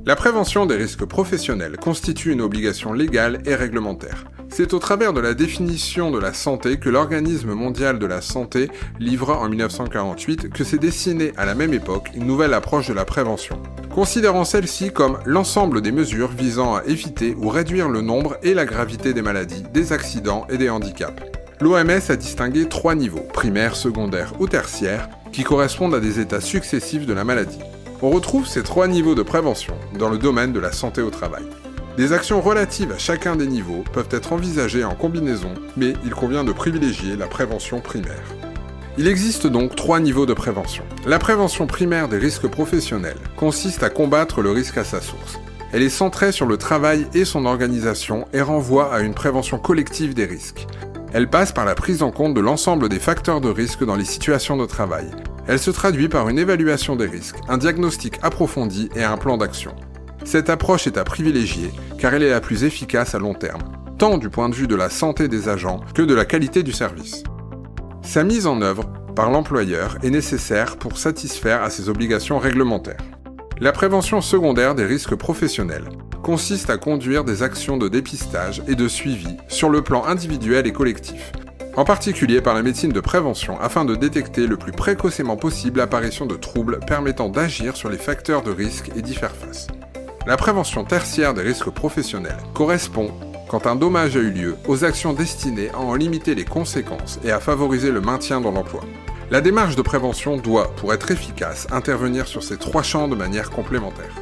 La prévention des risques professionnels constitue une obligation légale et réglementaire. C'est au travers de la définition de la santé que l'Organisme mondial de la santé livra en 1948 que s'est dessinée à la même époque une nouvelle approche de la prévention, considérant celle-ci comme l'ensemble des mesures visant à éviter ou réduire le nombre et la gravité des maladies, des accidents et des handicaps. L'OMS a distingué 3 niveaux, primaire, secondaire ou tertiaire, qui correspondent à des états successifs de la maladie. On retrouve ces 3 niveaux de prévention dans le domaine de la santé au travail. Des actions relatives à chacun des niveaux peuvent être envisagées en combinaison, mais il convient de privilégier la prévention primaire. Il existe donc 3 niveaux de prévention. La prévention primaire des risques professionnels consiste à combattre le risque à sa source. Elle est centrée sur le travail et son organisation et renvoie à une prévention collective des risques. Elle passe par la prise en compte de l'ensemble des facteurs de risque dans les situations de travail. Elle se traduit par une évaluation des risques, un diagnostic approfondi et un plan d'action. Cette approche est à privilégier car elle est la plus efficace à long terme, tant du point de vue de la santé des agents que de la qualité du service. Sa mise en œuvre par l'employeur est nécessaire pour satisfaire à ses obligations réglementaires. La prévention secondaire des risques professionnels consiste à conduire des actions de dépistage et de suivi sur le plan individuel et collectif, en particulier par la médecine de prévention afin de détecter le plus précocement possible l'apparition de troubles permettant d'agir sur les facteurs de risque et d'y faire face. La prévention tertiaire des risques professionnels correspond, quand un dommage a eu lieu, aux actions destinées à en limiter les conséquences et à favoriser le maintien dans l'emploi. La démarche de prévention doit, pour être efficace, intervenir sur ces 3 champs de manière complémentaire.